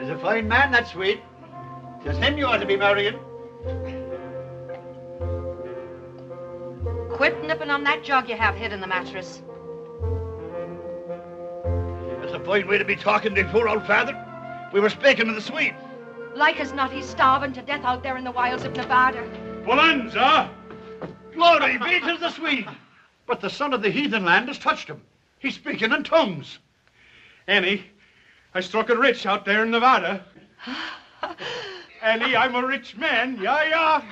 He's a fine man, that Swede. It's him you ought to be marrying. Quit nipping on that jug you have hid in the mattress. That's a fine way to be talking to poor old father. We were speaking of the Swede. Like as not, he's starving to death out there in the wilds of Nevada. Bonanza! Glory be to the Swede. But the son of the heathen land has touched him. He's speaking in tongues. Annie, I struck it rich out there in Nevada. Annie, I'm a rich man. Yeah.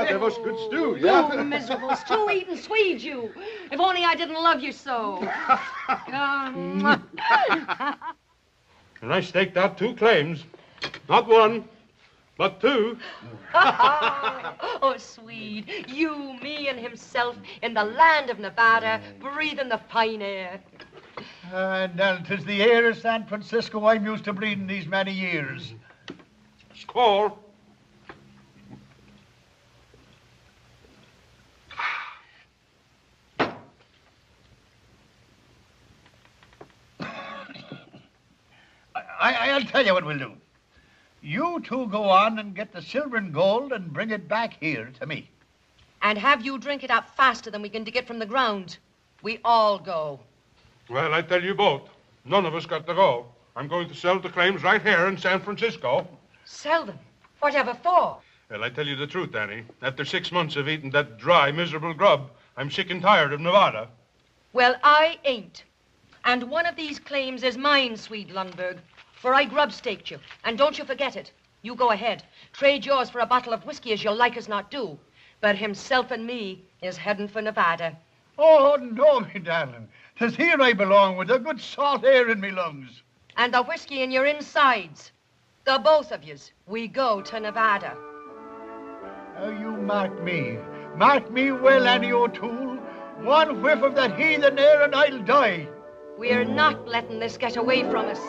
That was good stew, yeah? You miserable stew-eating Swede, you. If only I didn't love you so. And I staked out 2 claims. Not 1, but 2. Oh, Swede, you, me, and himself in the land of Nevada, breathing the fine air. And 'tis the air of San Francisco I'm used to breathing these many years. Squall. I'll tell you what we'll do. You two go on and get the silver and gold and bring it back here to me. And have you drink it up faster than we can dig it from the ground. We all go. Well, I tell you both, none of us got to go. I'm going to sell the claims right here in San Francisco. Sell them? Whatever for? Well, I tell you the truth, Annie. After 6 months of eating that dry, miserable grub, I'm sick and tired of Nevada. Well, I ain't. And one of these claims is mine, Swede Lundberg. For I grub-staked you. And don't you forget it. You go ahead. Trade yours for a bottle of whiskey as you'll like as not do. But himself and me is heading for Nevada. Oh, no, me darling. 'Tis here I belong with a good salt air in me lungs. And the whiskey in your insides. The both of yous. We go to Nevada. Now you mark me. Mark me well, Annie O'Toole. One whiff of that heathen air and I'll die. We're not letting this get away from us.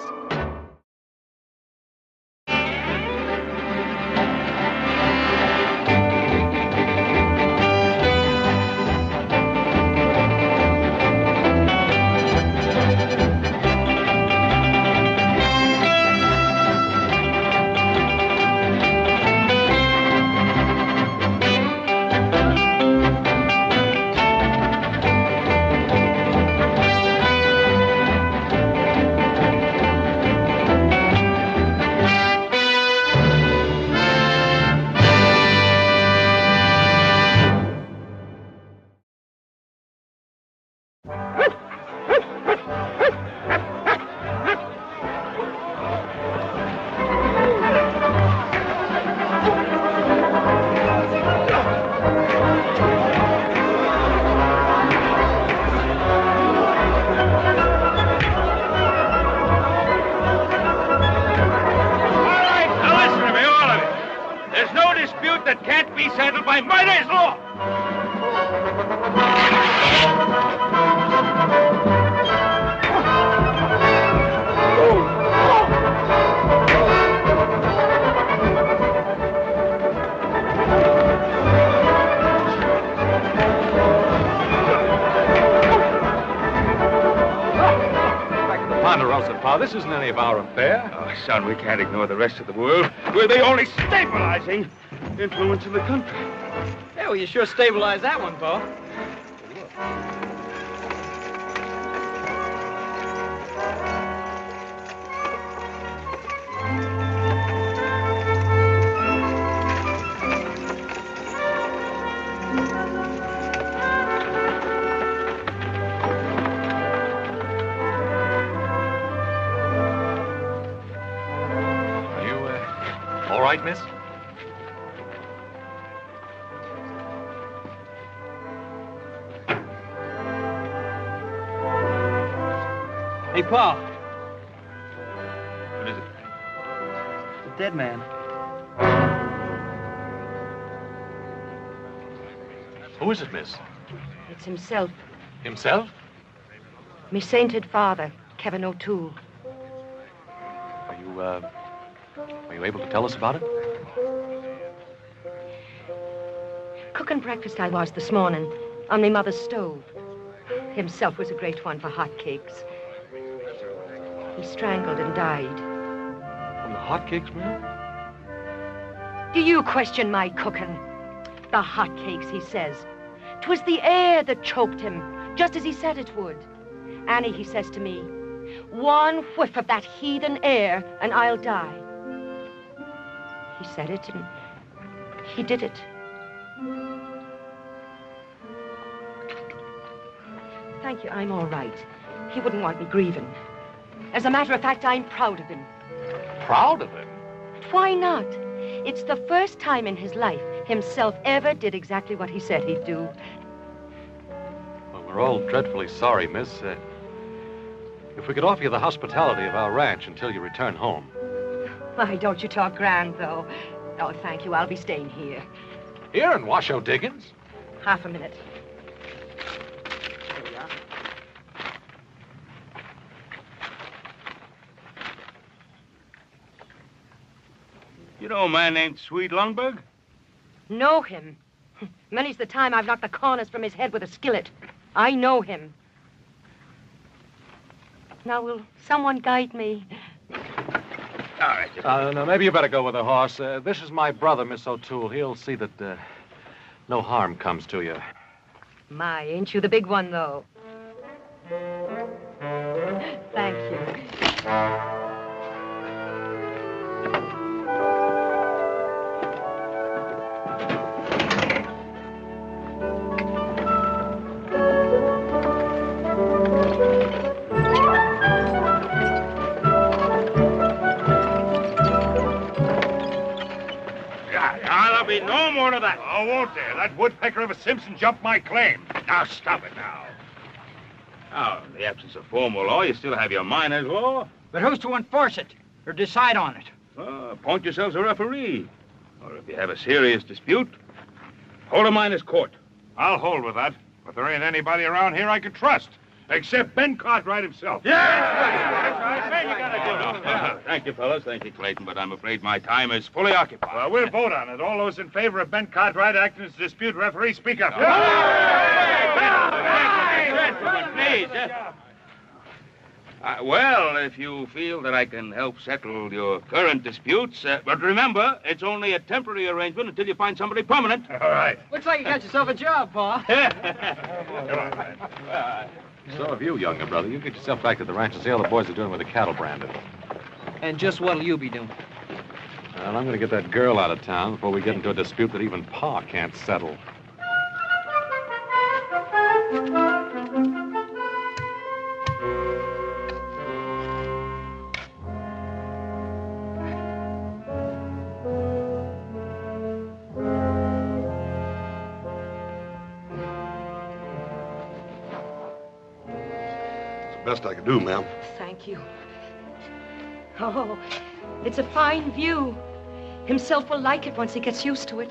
This isn't any of our affair. Oh, son, we can't ignore the rest of the world. We're the only stabilizing influence in the country. Yeah, well, you sure stabilized that one, Paul. Miss? Hey, Paul. What is it? The dead man. Who is it, miss? It's himself. Himself? Me sainted father, Kevin O'Toole. Are you able to tell us about it? Cooking breakfast I was this morning on me mother's stove. Himself was a great one for hot cakes. He strangled and died. From the hotcakes, ma'am? Do you question my cooking? The hotcakes, he says. 'Twas the air that choked him, just as he said it would. Annie, he says to me, one whiff of that heathen air and I'll die. He said it and he did it. Thank you, I'm all right. He wouldn't want me grieving. As a matter of fact, I'm proud of him. Proud of him? Why not? It's the first time in his life himself ever did exactly what he said he'd do. Well, we're all dreadfully sorry, miss. If we could offer you the hospitality of our ranch until you return home. Why, don't you talk grand, though. Oh, thank you. I'll be staying here. Here in Washoe Diggins? Half a minute. You know a man named Sweet Lundberg? Know him? Many's the time I've knocked the corners from his head with a skillet. I know him. Now, will someone guide me? All right. No, maybe you better go with the horse. This is my brother, Miss O'Toole. He'll see that no harm comes to you. My, ain't you the big one, though? Thank you. There'll be no more of that. Oh, won't there? That woodpecker of a Simpson jumped my claim. Now, stop it now. Now, in the absence of formal law, you still have your miner's law. But who's to enforce it or decide on it? Appoint yourselves a referee. Or if you have a serious dispute, hold a miner's court. I'll hold with that. But there ain't anybody around here I can trust. Except Ben Cartwright himself. Thank you, fellas. Thank you, Clayton. But I'm afraid my time is fully occupied. Well, we'll vote on it. All those in favor of Ben Cartwright acting as dispute referee, speak up. Gentlemen, please. Well, if you feel that I can help settle your current disputes, but remember, it's only a temporary arrangement until you find somebody permanent. All right. Looks like you got yourself a job, Pa. So have you, younger brother. You get yourself back to the ranch and see how the boys are doing with the cattle branded. And just what'll you be doing? Well, I'm going to get that girl out of town before we get into a dispute that even Pa can't settle. Best I could do, ma'am. Thank you. Oh, it's a fine view. Himself will like it once he gets used to it.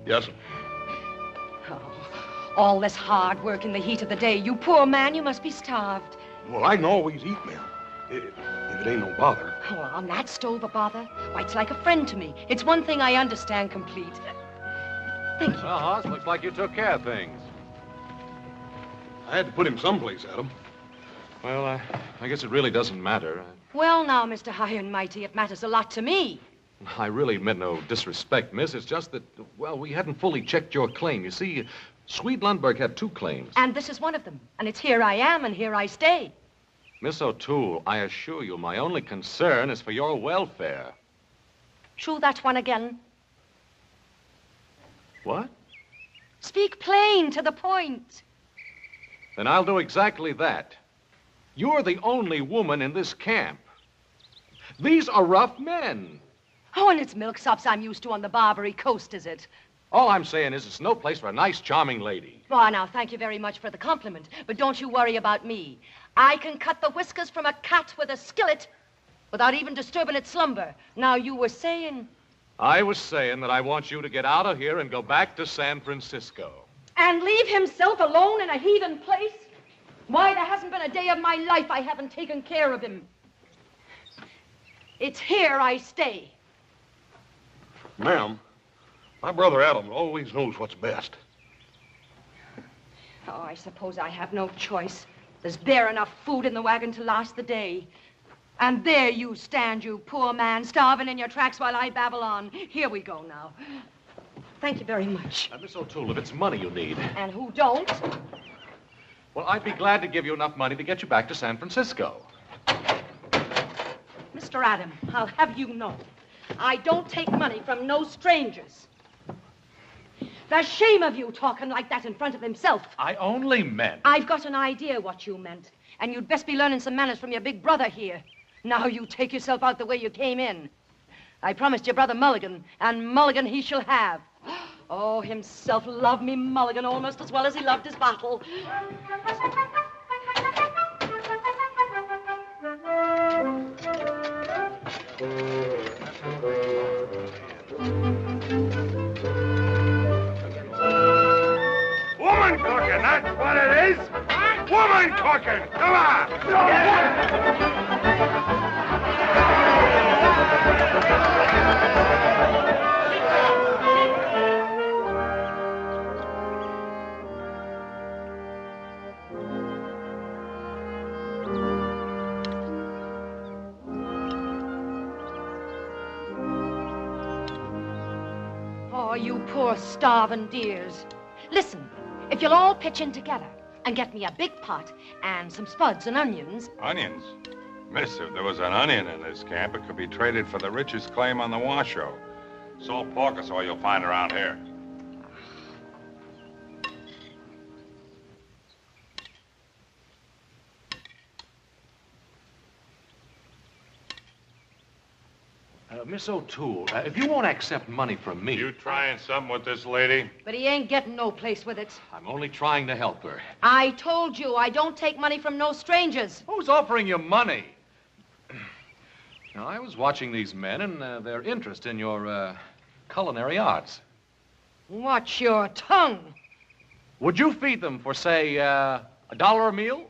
Yes, sir. Oh, all this hard work in the heat of the day. You poor man, you must be starved. Well, I can always eat, ma'am. If it ain't no bother. Oh, on that stove a bother? Why, it's like a friend to me. It's one thing I understand complete. Thank you. Well, Hoss, looks like you took care of things. I had to put him someplace, Adam. Well, I guess it really doesn't matter. Well, now, Mr. High and Mighty, it matters a lot to me. I really meant no disrespect, miss. It's just that, well, we hadn't fully checked your claim. You see, Sweet Lundberg had two claims. And this is one of them. And it's here I am, and here I stay. Miss O'Toole, I assure you, my only concern is for your welfare. True that one again. What? Speak plain, to the point. Then I'll do exactly that. You're the only woman in this camp. These are rough men. Oh, and it's milksops I'm used to on the Barbary Coast, is it? All I'm saying is it's no place for a nice, charming lady. Oh, now, thank you very much for the compliment, but don't you worry about me. I can cut the whiskers from a cat with a skillet without even disturbing its slumber. Now, you were saying... I was saying that I want you to get out of here and go back to San Francisco. And leave himself alone in a heathen place? Why, there hasn't been a day of my life I haven't taken care of him. It's here I stay. Ma'am, my brother Adam always knows what's best. Oh, I suppose I have no choice. There's bare enough food in the wagon to last the day. And there you stand, you poor man, starving in your tracks while I babble on. Here we go now. Thank you very much. Miss O'Toole, if it's money you need, And who don't? well, I'd be glad to give you enough money to get you back to San Francisco. Mr. Adam, I'll have you know, I don't take money from no strangers. The shame of you talking like that in front of himself. I only meant... I've got an idea what you meant, and you'd best be learning some manners from your big brother here. Now you take yourself out the way you came in. I promised your brother Mulligan, and Mulligan he shall have. Oh, himself loved me Mulligan almost as well as he loved his bottle. Woman cooking, that's what it is. Woman cooking. Come on. Oh, you poor starving dears. Listen, if you'll all pitch in together and get me a big pot and some spuds and onions. Onions? Miss, if there was an onion in this camp, it could be traded for the richest claim on the Washoe. Salt pork is all you'll find around here. Miss O'Toole, if you won't accept money from me... You trying something with this lady? But he ain't getting no place with it. I'm only trying to help her. I told you I don't take money from no strangers. Who's offering you money? Now, I was watching these men and their interest in your culinary arts. Watch your tongue. Would you feed them for, say, $1 a meal?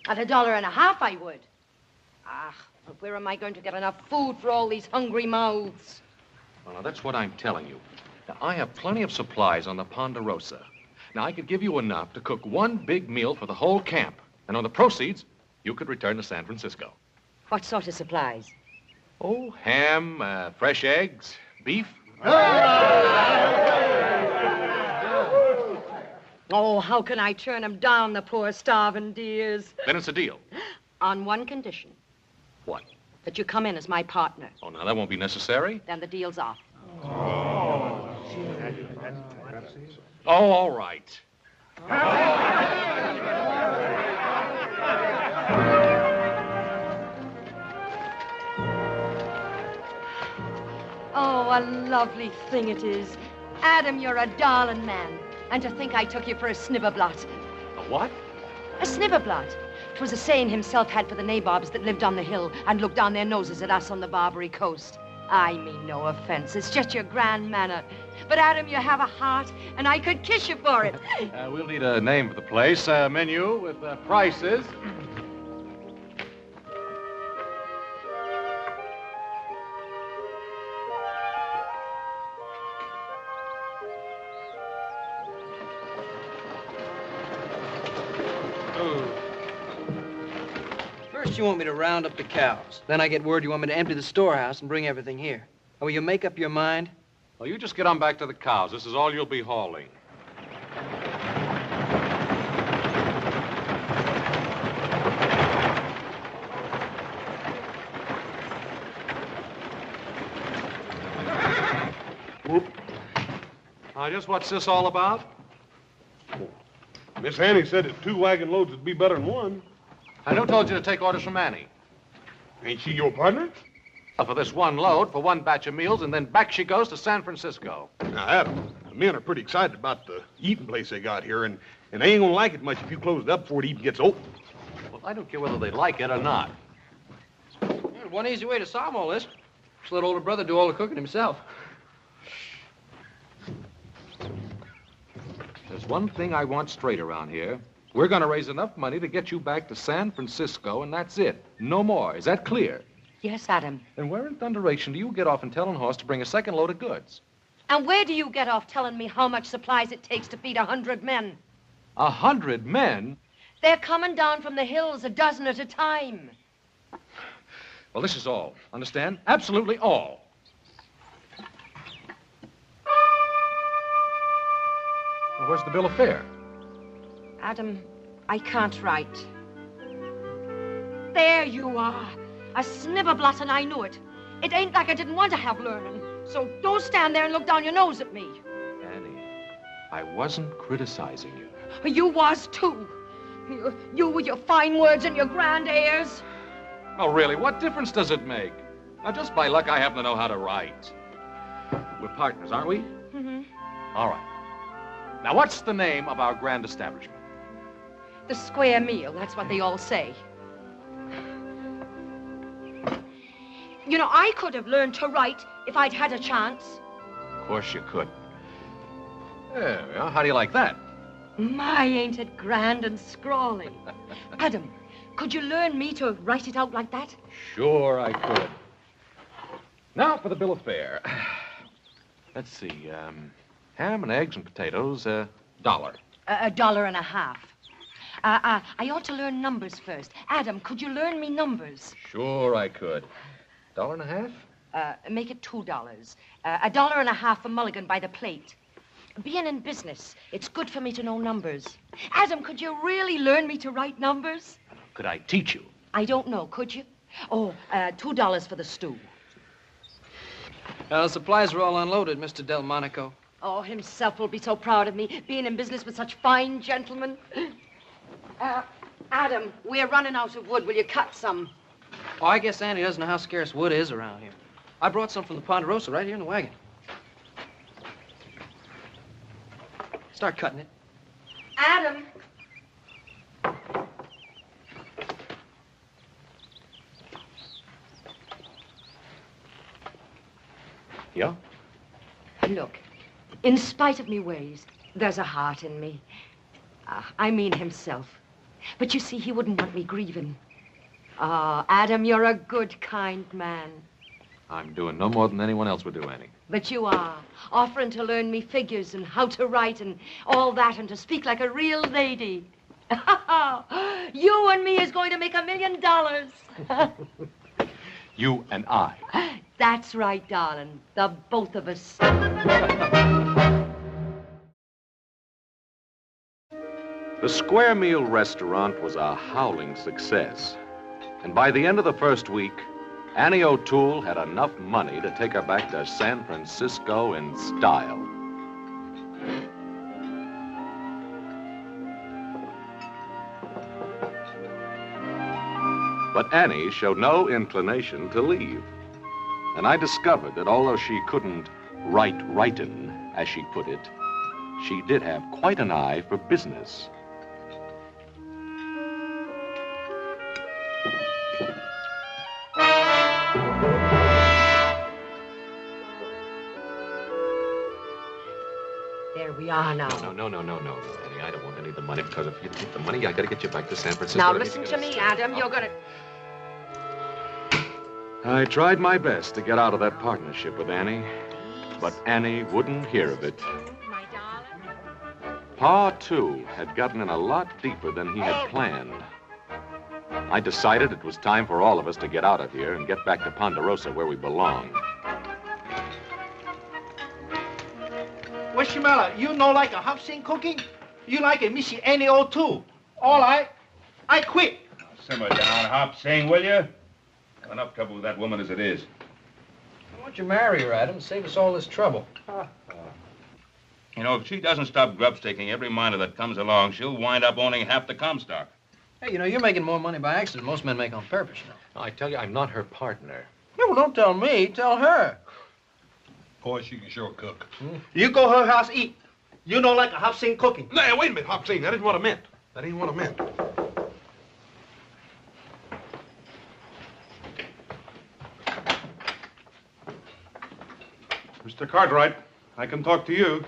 At $1.50 I would. Ah, but where am I going to get enough food for all these hungry mouths? Well, now, that's what I'm telling you. Now, I have plenty of supplies on the Ponderosa. Now, I could give you enough to cook one big meal for the whole camp. And on the proceeds, you could return to San Francisco. What sort of supplies? Oh, ham, fresh eggs, beef. Oh, how can I turn them down, the poor starving dears? Then it's a deal. On one condition. What? That you come in as my partner. Oh, now, that won't be necessary. Then the deal's off. Oh, all right. Oh, a lovely thing it is. Adam, you're a darling man. And to think I took you for a snibberblot. A what? A snibberblot. 'Twas a saying himself had for the nabobs that lived on the hill and looked down their noses at us on the Barbary coast. I mean no offense. It's just your grand manner. But, Adam, you have a heart, and I could kiss you for it. We'll need a name for the place, a menu with prices. First, you want me to round up the cows. Then I get word you want me to empty the storehouse and bring everything here. Will you make up your mind? Well, you just get on back to the cows. This is all you'll be hauling. Whoop. Just what's this all about? Miss Annie said that 2 wagon loads would be better than 1. And who told you to take orders from Annie? Ain't she your partner? For this one load, for one batch of meals, and then back she goes to San Francisco. Now, Adam, the men are pretty excited about the eating place they got here, and they ain't gonna like it much if you close it up before it even gets open. Well, I don't care whether they like it or not. Well, one easy way to solve all this. Just let older brother do all the cooking himself. There's one thing I want straight around here. We're going to raise enough money to get you back to San Francisco, and that's it. No more. Is that clear? Yes, Adam. And where in thunderation do you get off and telling Horse to bring a second load of goods? And where do you get off telling me how much supplies it takes to feed 100 men? 100 men? They're coming down from the hills a dozen at a time. Well, this is all. Understand? Absolutely all. Well, where's the bill of fare? Adam, I can't write. There you are. A snibberblot, and I knew it. It ain't like I didn't want to have learning. So don't stand there and look down your nose at me. Annie, I wasn't criticizing you. You was, too. You with your fine words and your grand airs. Oh, really, what difference does it make? Now, just by luck, I happen to know how to write. We're partners, aren't we? Mm-hmm. All right. Now, what's the name of our grand establishment? The square meal, that's what they all say. You know, I could have learned to write if I'd had a chance. Of course you could. There we are. How do you like that? My, ain't it grand and scrawly. Adam, could you learn me to write it out like that? Sure I could. Now for the bill of fare. Let's see, ham and eggs and potatoes, $1. $1.50. I ought to learn numbers first. Adam, could you learn me numbers? Sure I could. $1.50? Make it $2. $1.50 for mulligan by the plate. Being in business, it's good for me to know numbers. Adam, could you really learn me to write numbers? Could I teach you? I don't know, could you? Oh, $2 for the stew. The supplies are all unloaded, Mr. Delmonico. Oh, himself will be so proud of me, being in business with such fine gentlemen. Adam, we're running out of wood. Will you cut some? Oh, I guess Annie doesn't know how scarce wood is around here. I brought some from the Ponderosa right here in the wagon. Start cutting it. Adam. Yeah? Look, in spite of me ways, there's a heart in me. I mean himself. But you see, he wouldn't want me grieving. Adam, you're a good, kind man. I'm doing no more than anyone else would do, Annie. But you are, offering to learn me figures and how to write and all that and to speak like a real lady. You and me is going to make $1 million. You and I. That's right, darling. The both of us. The Square Meal restaurant was a howling success. And by the end of the first week, Annie O'Toole had enough money to take her back to San Francisco in style. But Annie showed no inclination to leave. And I discovered that although she couldn't write writin', as she put it, she did have quite an eye for business. There we are now. No, Annie. I don't want any of the money, because if you get the money, I gotta get you back to San Francisco. Now listen to me, Adam. You're gonna... I tried my best to get out of that partnership with Annie, but Annie wouldn't hear of it. My darling. Pa, too, had gotten in a lot deeper than he had planned. I decided it was time for all of us to get out of here and get back to Ponderosa where we belong. Well, Shimella, you know like a hop-sing cooking? You like a Missy Annie O'Toole. All right, I quit. Simmer down, Hop, sing, will you? Got enough trouble with that woman as it is. Why don't you marry her, Adam? Save us all this trouble. You know, if she doesn't stop grubstaking every miner that comes along, she'll wind up owning half the Comstock. Hey, you know, you're making more money by accident than most men make on purpose, you know. I tell you, I'm not her partner. No, don't tell me. Tell her. Boy, she can sure cook. You go her house, eat. You know like a hop-sing cooking. Now, wait a minute, Hop Sing. That isn't what I meant. That ain't what I meant. Mr. Cartwright, I can talk to you.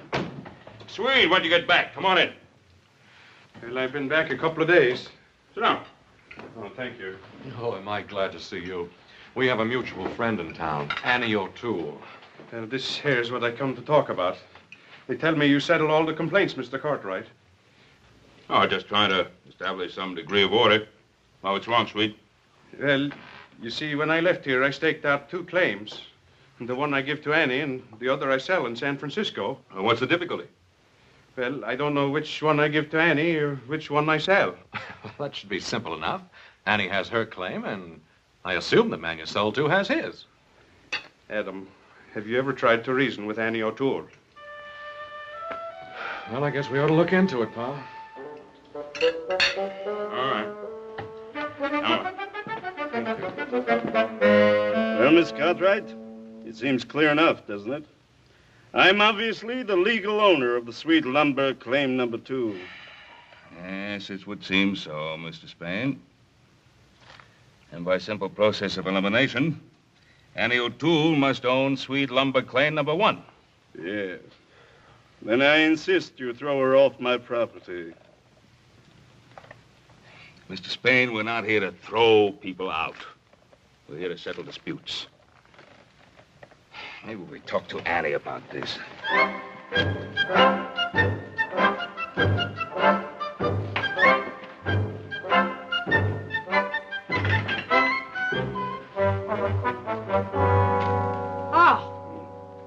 Sweet, when'd you get back? Come on in. Well, I've been back a couple of days. Sit down. Oh, thank you. Oh, am I glad to see you. We have a mutual friend in town, Annie O'Toole. This here's what I come to talk about. They tell me you settled all the complaints, Mr. Cartwright. Oh, just trying to establish some degree of order. Oh, what's wrong, Sweet? Well, You see, when I left here, I staked out 2 claims. The one I give to Annie and the other I sell in San Francisco. What's the difficulty? Well, I don't know which one I give to Annie or which one I sell. Well, that should be simple enough. Annie has her claim, and I assume the man you sold to has his. Adam, have you ever tried to reason with Annie O'Toole? Well, I guess we ought to look into it, pal. All right. Well, Miss Cartwright, it seems clear enough, doesn't it? I'm obviously the legal owner of the Sweet Lumber Claim Number 2. Yes, it would seem so, Mr. Spain. And by simple process of elimination, Annie O'Toole must own Sweet Lumber Claim Number 1. Yes. Then I insist you throw her off my property. Mr. Spain, we're not here to throw people out. We're here to settle disputes. Maybe we talk to Annie about this.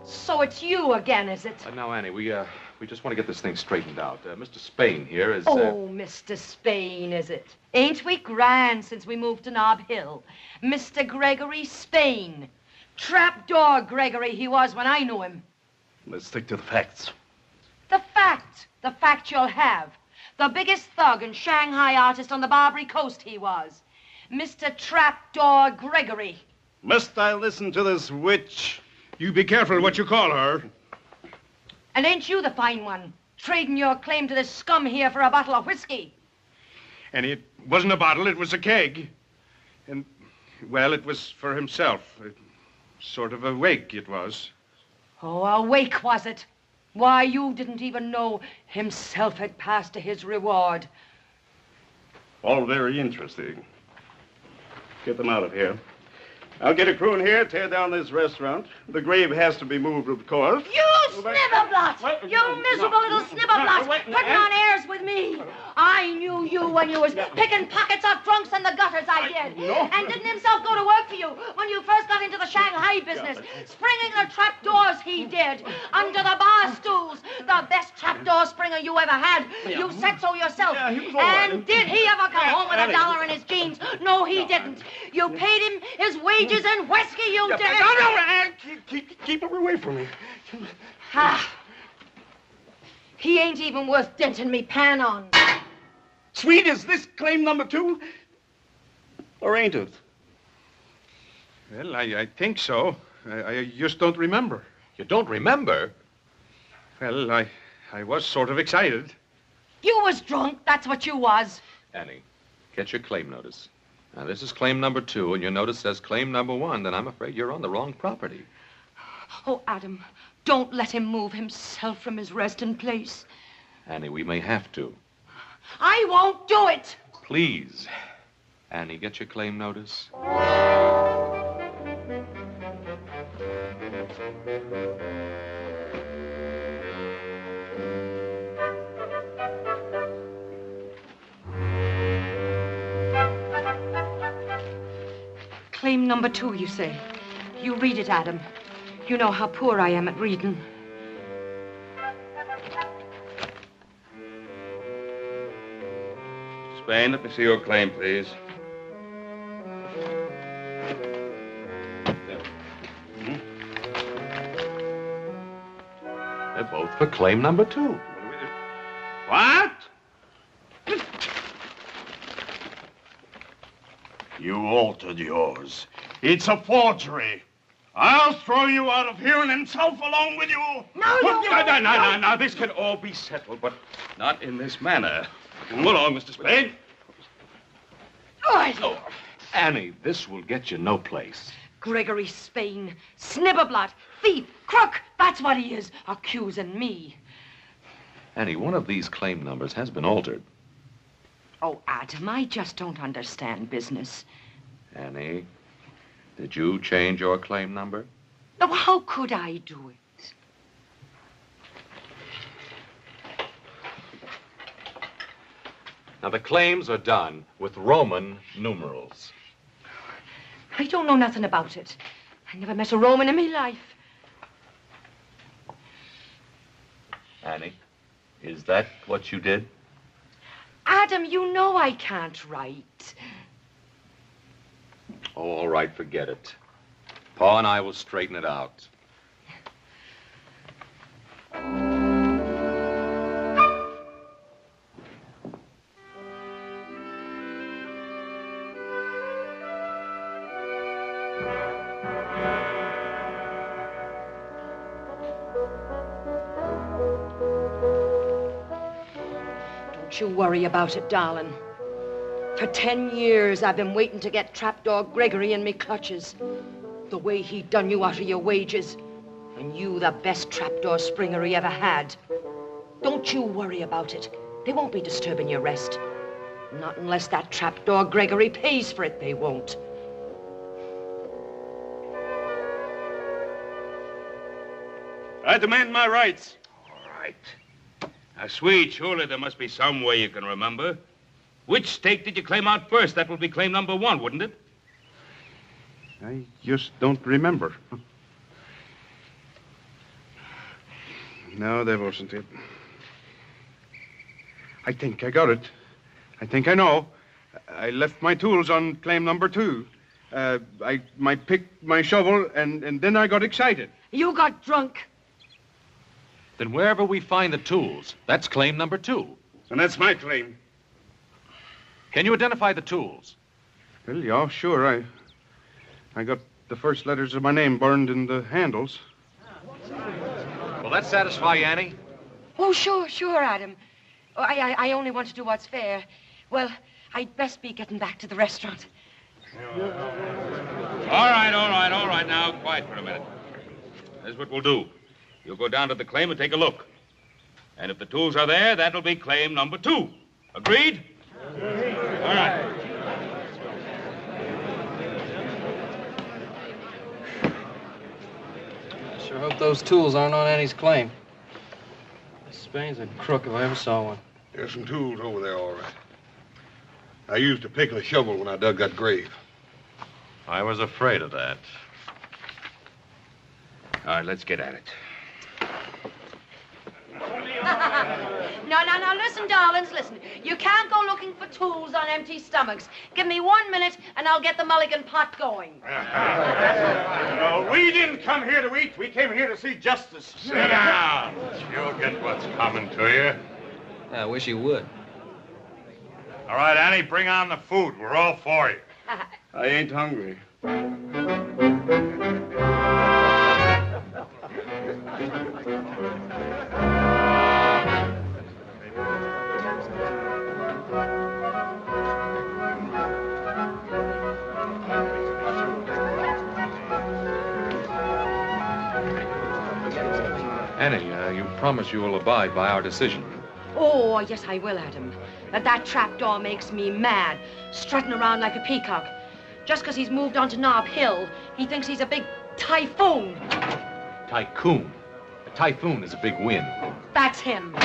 So it's you again, is it? Now, Annie, we just want to get this thing straightened out. Mr. Spain here is... Oh, Mr. Spain, is it? Ain't we grand since we moved to Nob Hill? Mr. Gregory Spain. Trapdoor Gregory he was when I knew him. Let's stick to the facts. The fact you'll have. The biggest thug and Shanghai artist on the Barbary Coast he was. Mr. Trapdoor Gregory. Must I listen to this witch? You be careful what you call her. And ain't you the fine one, trading your claim to this scum here for a bottle of whiskey? And it wasn't a bottle, it was a keg. And, well, it was for himself. Sort of a wake, it was. Oh, a wake, was it? Why, you didn't even know himself had passed to his reward. All very interesting. Get them out of here. I'll get a crew in here, tear down this restaurant. The grave has to be moved, of course. You snibberblot! You miserable little snibberblot! Putting on airs with me! I knew you when you was picking pockets off drunks in the gutters, I did. And didn't himself go to work for you when you first got into the Shanghai business? Springing the trapdoors he did, under the bar stools. The best trapdoor springer you ever had. You said so yourself. And did he ever come home with $1 in his jeans? No, he didn't. You paid him his wages and whiskey, you did. No, keep her away from me. He ain't even worth denting me pan on. Sweet, is this claim number 2? Or ain't it? Well, I think so. I just don't remember. You don't remember? Well, I was sort of excited. You was drunk, that's what you was. Annie, get your claim notice. Now, this is claim number 2, and your notice says claim number 1, then I'm afraid you're on the wrong property. Oh, Adam, don't let him move himself from his resting place. Annie, we may have to. I won't do it. Please. Annie, get your claim notice. Claim number 2, you say. You read it, Adam. You know how poor I am at reading. Spain, let me see your claim, please. They're both for claim number 2. What? You altered yours. It's a forgery. I'll throw you out of here and himself along with you. No, this can all be settled, but not in this manner. Come along, Mr. Spain. Oh, Annie, this will get you no place. Gregory Spain, snibberblot, thief, crook, that's what he is, accusing me. Annie, one of these claim numbers has been altered. Oh, Adam, I just don't understand business. Annie, did you change your claim number? No, how could I do it? Now, the claims are done with Roman numerals. I don't know nothing about it. I never met a Roman in my life. Annie, is that what you did? Adam, you know I can't write. Oh, all right, forget it. Pa and I will straighten it out. Don't you worry about it, darling. For 10 years, I've been waiting to get Trapdoor Gregory in me clutches. The way he done you out of your wages. And you the best trapdoor springer he ever had. Don't you worry about it. They won't be disturbing your rest. Not unless that Trapdoor Gregory pays for it, they won't. I demand my rights. All right. Now, Swede, surely there must be some way you can remember. Which stake did you claim out first? That would be claim number 1, wouldn't it? I just don't remember. No, that wasn't it. I think I got it. I think I know. I left my tools on claim number 2. My pick, my shovel, and then I got excited. You got drunk. Then wherever we find the tools, that's claim number 2. And that's my claim. Can you identify the tools? Well, yeah, sure. I got the first letters of my name burned in the handles. Will that satisfy you, Annie? Oh, sure, Adam. Oh, I only want to do what's fair. Well, I'd best be getting back to the restaurant. All right. Now, quiet for a minute. Here's what we'll do. You'll go down to the claim and take a look. And if the tools are there, that'll be claim number 2. Agreed? All right. I sure hope those tools aren't on Annie's claim. Spain's a crook if I ever saw one. There's some tools over there, all right. I used a pick and a shovel when I dug that grave. I was afraid of that. All right, let's get at it. No, listen, darlings, listen. You can't go looking for tools on empty stomachs. Give me 1 minute, and I'll get the mulligan pot going. No, we didn't come here to eat. We came here to see justice. Sit down. You'll get what's coming to you. I wish he would. All right, Annie, bring on the food. We're all for you. I ain't hungry. Annie, you promise you will abide by our decision. Oh, yes, I will, Adam. That trapdoor makes me mad, strutting around like a peacock. Just because he's moved on to Nob Hill, he thinks he's a big typhoon. Tycoon. A typhoon is a big wind. That's him.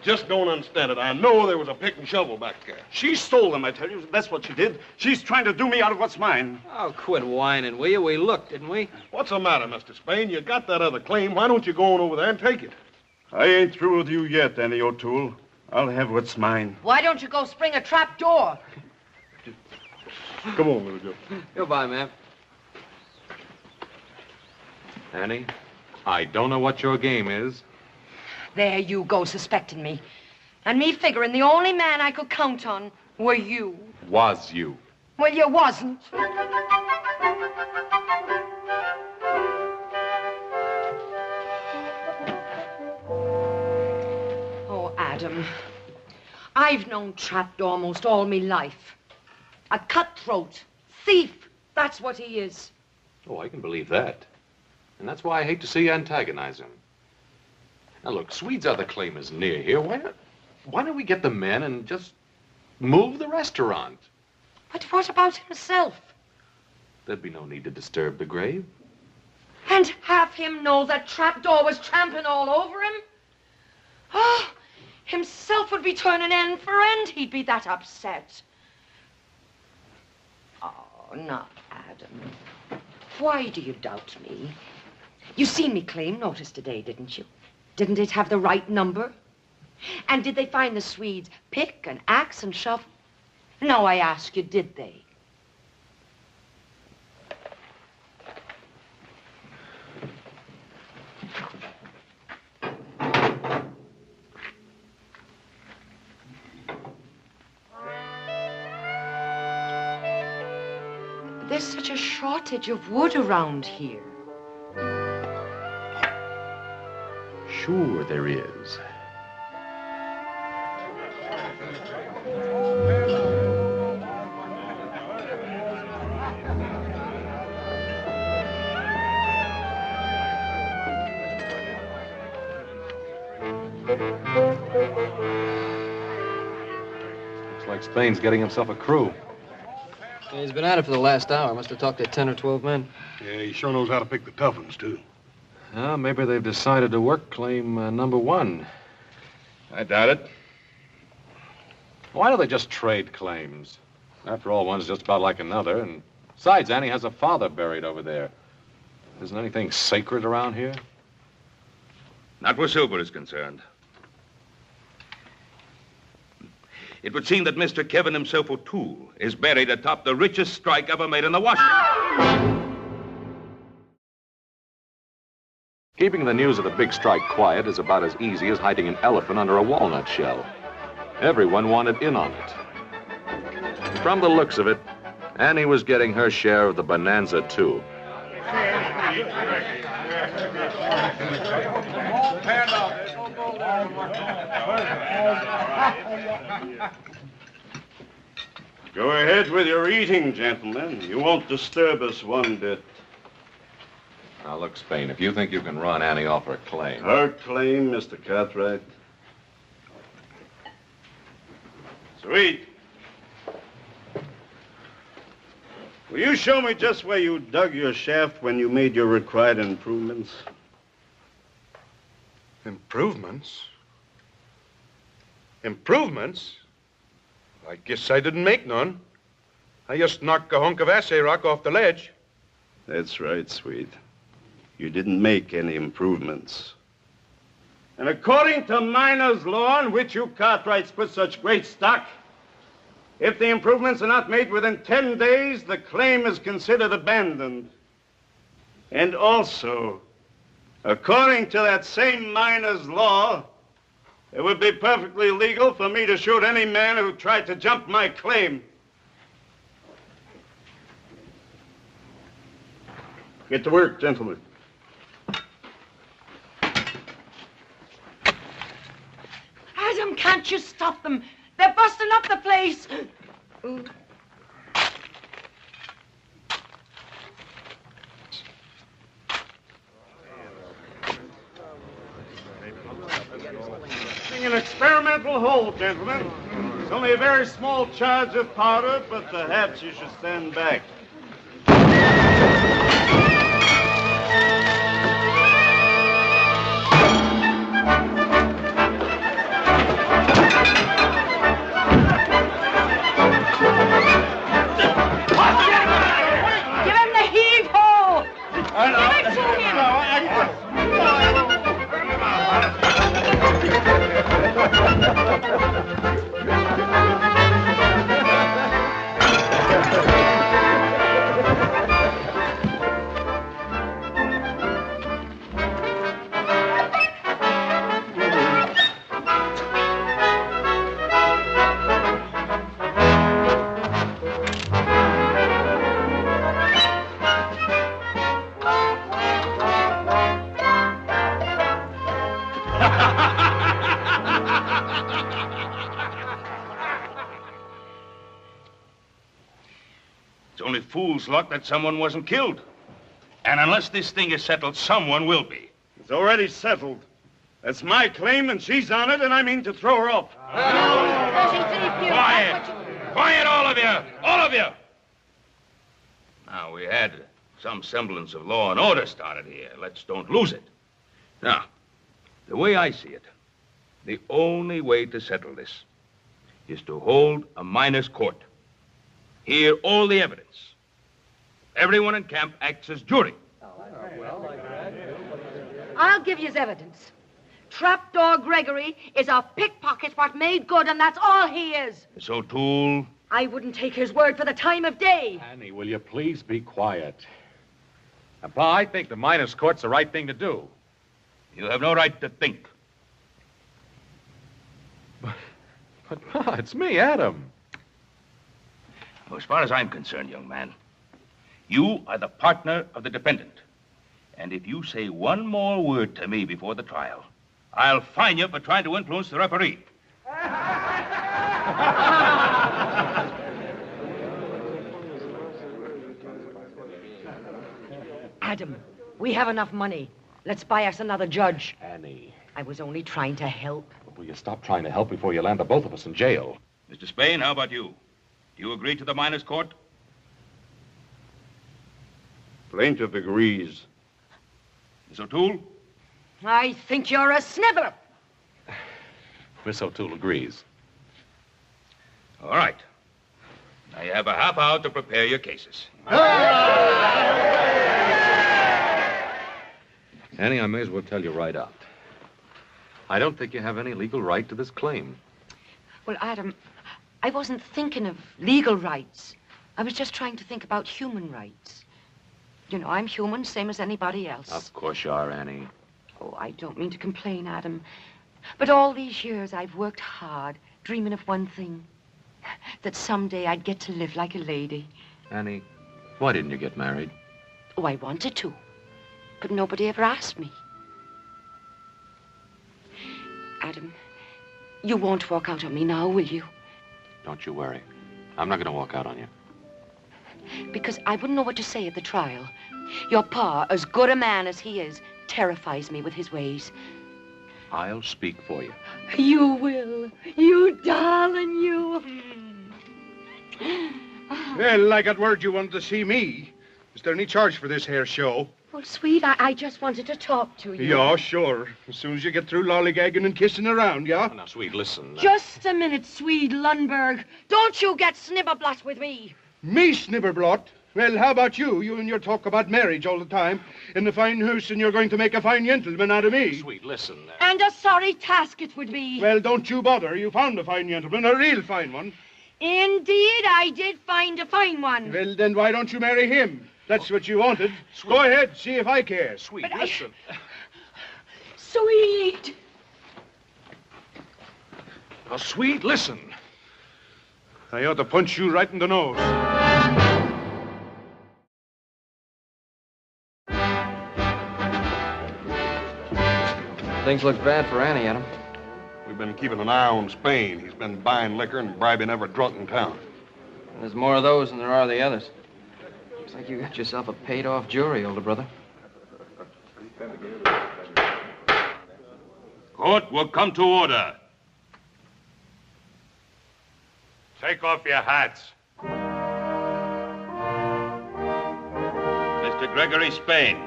Just don't understand it. I know there was a pick and shovel back there. She stole them, I tell you. That's what she did. She's trying to do me out of what's mine. Oh, quit whining, will you? We looked, didn't we? What's the matter, Mr. Spain? You got that other claim. Why don't you go on over there and take it? I ain't through with you yet, Annie O'Toole. I'll have what's mine. Why don't you go spring a trapdoor? Come on, little Joe. Goodbye, ma'am. Annie, I don't know what your game is. There you go, suspecting me. And me figuring the only man I could count on were you. Was you. Well, you wasn't. Oh, Adam. I've known Trapdoor almost all me life. A cutthroat, thief, that's what he is. Oh, I can believe that. And that's why I hate to see you antagonize him. Now, look, Swede's other claim is near here. Why don't we get the men and just move the restaurant? But what about himself? There'd be no need to disturb the grave. And have him know that Trapdoor was trampling all over him? Oh, himself would be turning end for end. He'd be that upset. Oh, now, Adam, why do you doubt me? You seen me claim notice today, didn't you? Didn't it have the right number? And did they find the Swedes pick and axe and shovel? No, I ask you, did they? There's such a shortage of wood around here. Sure there is. Looks like Spain's getting himself a crew. Yeah, he's been at it for the last hour. Must have talked to 10 or 12 men. Yeah, he sure knows how to pick the tough ones, too. Maybe they've decided to work claim number 1. I doubt it. Why don't they just trade claims? After all, one's just about like another. And besides, Annie has a father buried over there. Isn't anything sacred around here? Not where silver is concerned. It would seem that Mr. Kevin himself, O'Toole, is buried atop the richest strike ever made in the Washington. Keeping the news of the big strike quiet is about as easy as hiding an elephant under a walnut shell. Everyone wanted in on it. From the looks of it, Annie was getting her share of the bonanza, too. Go ahead with your eating, gentlemen. You won't disturb us one bit. Now, look, Spain, if you think you can run Annie off her claim... Her claim, Mr. Cartwright? Sweet. Will you show me just where you dug your shaft when you made your required improvements? Improvements? Improvements? I guess I didn't make none. I just knocked a hunk of assay rock off the ledge. That's right, Sweet. You didn't make any improvements. And according to miner's law, on which you Cartwrights put such great stock, if the improvements are not made within 10 days, the claim is considered abandoned. And also, according to that same miner's law, it would be perfectly legal for me to shoot any man who tried to jump my claim. Get to work, gentlemen. Adam, can't you stop them? They're busting up the place. An experimental hole, gentlemen. It's only a very small charge of powder, but perhaps you should stand back. Give him the heave-ho! Give it to him! It's only fool's luck that someone wasn't killed. And unless this thing is settled, someone will be. It's already settled. That's my claim, and she's on it, and I mean to throw her off. Quiet! Quiet, all of you! All of you! Now, we had some semblance of law and order started here. Let's don't lose it. Now, the way I see it, The only way to settle this is to hold a miners' court. Hear all the evidence. Everyone in camp acts as jury. I'll give you evidence. Trapdoor Gregory is a pickpocket what made good, and that's all he is. Miss O'Toole. I wouldn't take his word for the time of day. Annie, will you please be quiet? Now, Pa, I think the miners' court's the right thing to do. You have no right to think. But, Pa, it's me, Adam. Well, as far as I'm concerned, young man, you are the partner of the defendant. And if you say one more word to me before the trial, I'll fine you for trying to influence the referee. Adam, we have enough money. Let's buy us another judge. Annie. I was only trying to help. Will you stop trying to help before you land the both of us in jail? Mr. Spain, how about you? Do you agree to the miners' court? Plaintiff agrees. Miss O'Toole? I think you're a sniveler. Miss O'Toole agrees. All right. Now you have a half hour to prepare your cases. Annie, I may as well tell you right out. I don't think you have any legal right to this claim. Well, Adam, I wasn't thinking of legal rights. I was just trying to think about human rights. You know, I'm human, same as anybody else. Of course you are, Annie. Oh, I don't mean to complain, Adam. But all these years I've worked hard, dreaming of one thing. That someday I'd get to live like a lady. Annie, why didn't you get married? Oh, I wanted to. But nobody ever asked me. Adam, you won't walk out on me now, will you? Don't you worry. I'm not going to walk out on you. Because I wouldn't know what to say at the trial. Your pa, as good a man as he is, terrifies me with his ways. I'll speak for you. You will. You darling, you. Well, I got word you wanted to see me. Is there any charge for this here show? Well, sweet, I just wanted to talk to you. Yeah, sure. As soon as you get through lollygagging and kissing around, yeah? Now, sweet, listen. Just a minute, sweet Lundberg. Don't you get snibberblot with me. Me, Snibberblot? Well, how about you? You and your talk about marriage all the time. In the fine house, and you're going to make a fine gentleman out of me. Sweet, listen. And a sorry task it would be. Well, don't you bother. You found a fine gentleman, a real fine one. Indeed, I did find a fine one. Well, then why don't you marry him? That's what you wanted. Sweet. Go ahead, see if I care. Sweet, But listen. Sweet. Oh, sweet, listen. I ought to punch you right in the nose. Things look bad for Annie, Adam. We've been keeping an eye on Spain. He's been buying liquor and bribing every drunk in town. There's more of those than there are the others. Looks like you got yourself a paid-off jury, older brother. Court will come to order. Take off your hats. Mr. Gregory Spain.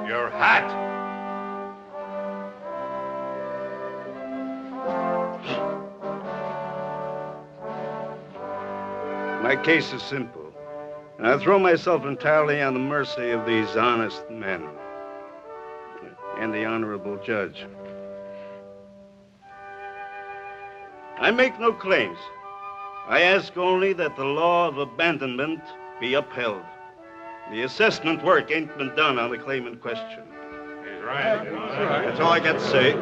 Your hat. My case is simple, and I throw myself entirely on the mercy of these honest men and the honorable judge. I make no claims. I ask only that the law of abandonment be upheld. The assessment work ain't been done on the claim in question. He's right. That's all I got to say.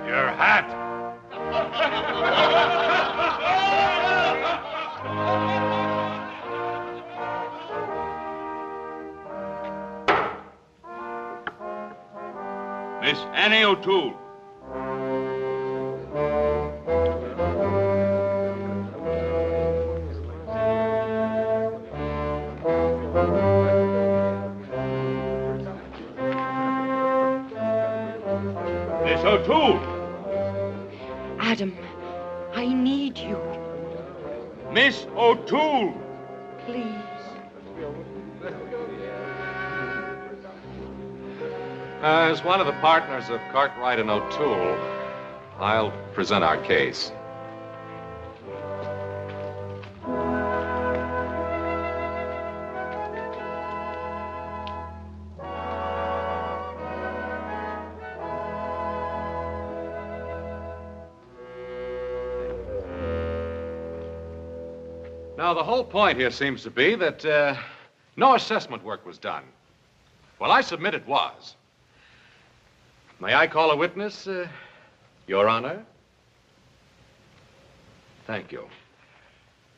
Your hat. Miss Annie O'Toole. Miss O'Toole. Adam, I need Miss O'Toole. Please. As one of the partners of Cartwright and O'Toole, I'll present our case. Now, the whole point here seems to be that no assessment work was done. Well, I submit it was. May I call a witness, Your Honor? Thank you.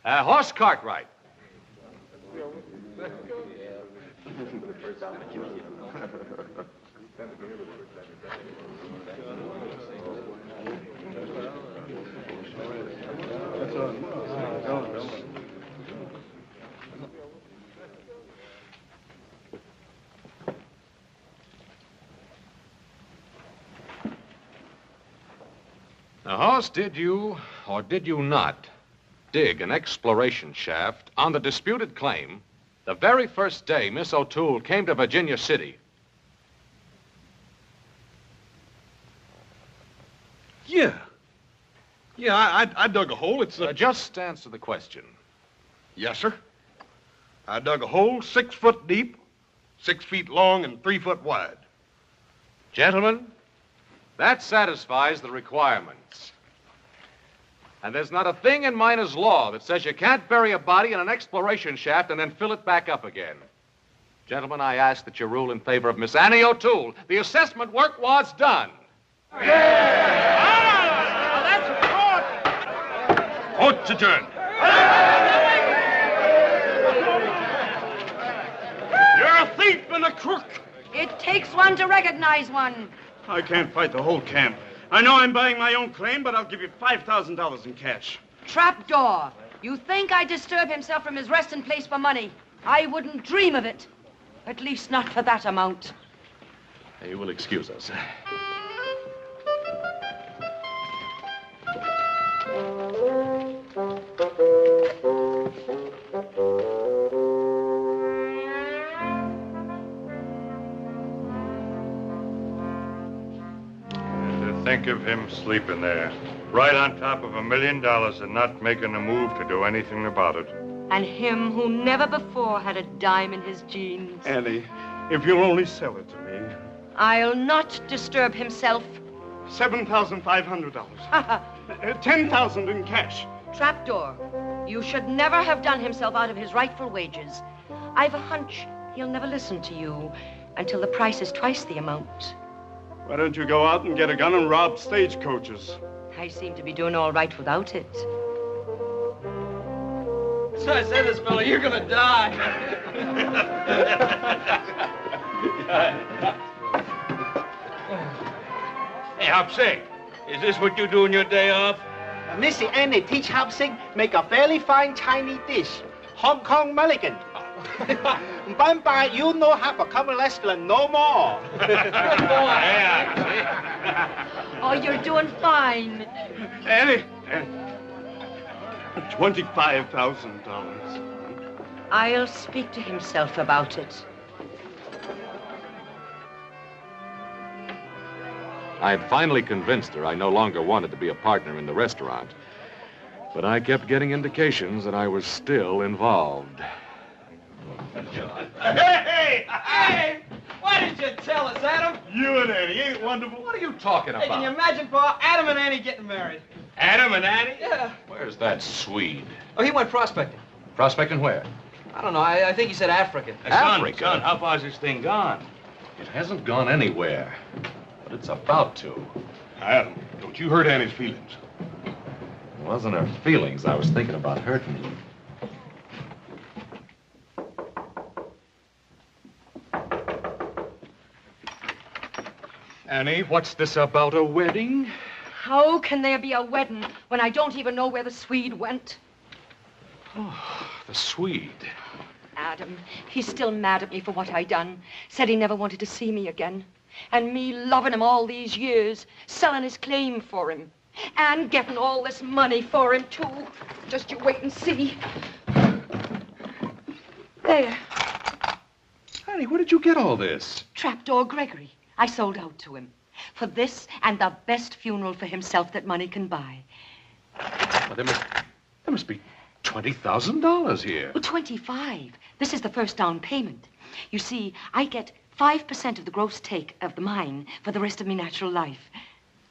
Horse Cartwright. Now, Hoss, did you or did you not dig an exploration shaft on the disputed claim the very first day Miss O'Toole came to Virginia City? Yeah. Yeah, I dug a hole. It's Just answer the question. Yes, sir. I dug a hole 6 foot deep, 6 feet long, and 3 foot wide. Gentlemen, that satisfies the requirements. And there's not a thing in miner's law that says you can't bury a body in an exploration shaft and then fill it back up again. Gentlemen, I ask that you rule in favor of Miss Annie O'Toole. The assessment work was done. Court's adjourned. You're a thief and a crook. It takes one to recognize one. I can't fight the whole camp. I know I'm buying my own claim, but I'll give you $5,000 in cash. Trapdoor. You think I disturb himself from his resting place for money? I wouldn't dream of it. At least not for that amount. You will excuse us. Think of him sleeping there, right on top of $1 million and not making a move to do anything about it. And him who never before had a dime in his jeans. Annie, if you'll only sell it to me. I'll not disturb himself. $7,500. $10,000 in cash. Trapdoor, you should never have done himself out of his rightful wages. I've a hunch he'll never listen to you until the price is twice the amount. Why don't you go out and get a gun and rob stagecoaches? I seem to be doing all right without it. So I said this fella, you're gonna die. Hey, Hopsing, is this what you do on your day off? Missy Annie teach Hopsing make a very fine Chinese dish, Hong Kong Mulligan. Bye, you know have a common restaurant no more. Oh, you're doing fine. Annie, $25,000. I'll speak to himself about it. I had finally convinced her I no longer wanted to be a partner in the restaurant. But I kept getting indications that I was still involved. Hey! Why didn't you tell us, Adam? You and Annie, ain't it wonderful? What are you talking Hey, about? can you imagine, Pa, Adam and Annie getting married? Adam and Annie? Yeah. Where's that Swede? Oh, he went prospecting. Prospecting where? I don't know. I think he said Africa. Africa? Son, how far's this thing gone? It hasn't gone anywhere, but it's about to. Adam, don't you hurt Annie's feelings. It wasn't her feelings I was thinking about hurting. Annie, what's this about a wedding? How can there be a wedding when I don't even know where the Swede went? Oh, the Swede. Adam, he's still mad at me for what I done. Said he never wanted to see me again. And me loving him all these years, selling his claim for him. And getting all this money for him, too. Just you wait and see. There. Annie, where did you get all this? Trapdoor Gregory. I sold out to him. For this and the best funeral for himself that money can buy. Well, there must be $20,000 here. Well, 25. This is the first down payment. You see, I get 5% of the gross take of the mine for the rest of me natural life.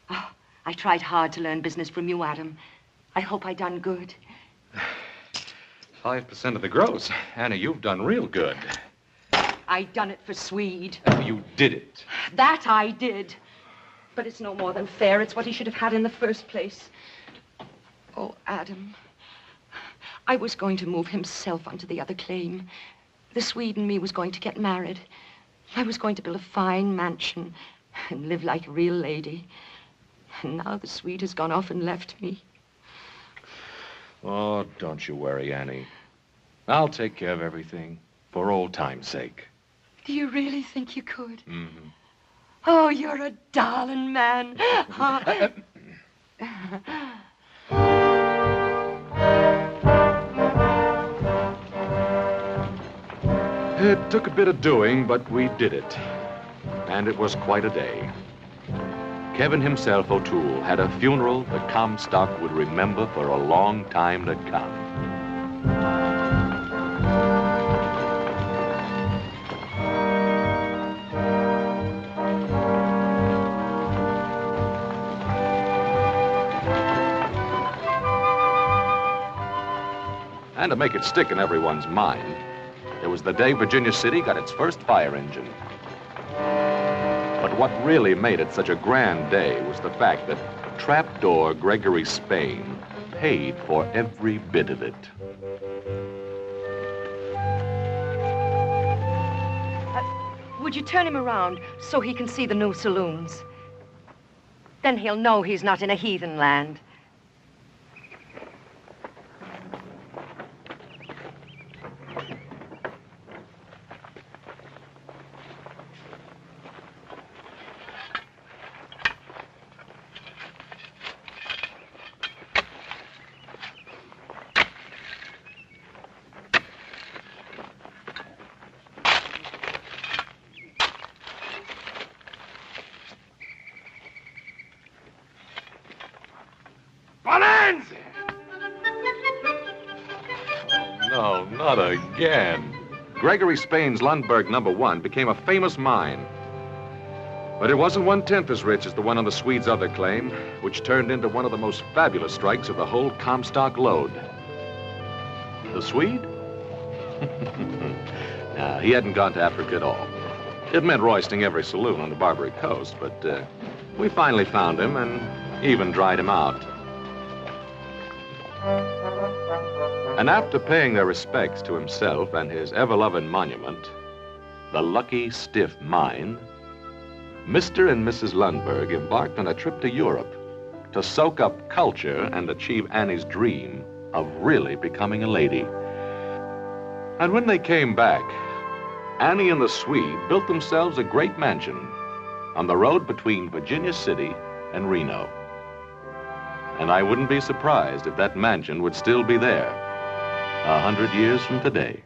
Oh, I tried hard to learn business from you, Adam. I hope I done good. 5% of the gross. Annie, you've done real good. I done it for Swede. You did it. That I did. But it's no more than fair. It's what he should have had in the first place. Oh, Adam. I was going to move himself onto the other claim. The Swede and me was going to get married. I was going to build a fine mansion and live like a real lady. And now the Swede has gone off and left me. Oh, don't you worry, Annie. I'll take care of everything for old time's sake. Do you really think you could? Mm-hmm. Oh, you're a darling man. It took a bit of doing, but we did it. And it was quite a day. Kevin himself, O'Toole, had a funeral the Comstock would remember for a long time to come. And to make it stick in everyone's mind, it was the day Virginia City got its first fire engine. But what really made it such a grand day was the fact that Trapdoor Gregory Spain paid for every bit of it. Would you turn him around so he can see the new saloons? Then he'll know he's not in a heathen land. Bonanza! Oh, no, not again. Gregory Spain's Lundberg No. 1 became a famous mine. But it wasn't 1/10 as rich as the one on the Swede's other claim, which turned into one of the most fabulous strikes of the whole Comstock lode. The Swede? No, he hadn't gone to Africa at all. It meant roisting every saloon on the Barbary Coast, but we finally found him and even dried him out. And after paying their respects to himself and his ever-loving monument, the Lucky Stiff Mine, Mr. and Mrs. Lundberg embarked on a trip to Europe to soak up culture and achieve Annie's dream of really becoming a lady. And when they came back, Annie and the Swede built themselves a great mansion on the road between Virginia City and Reno. And I wouldn't be surprised if that mansion would still be there 100 years from today.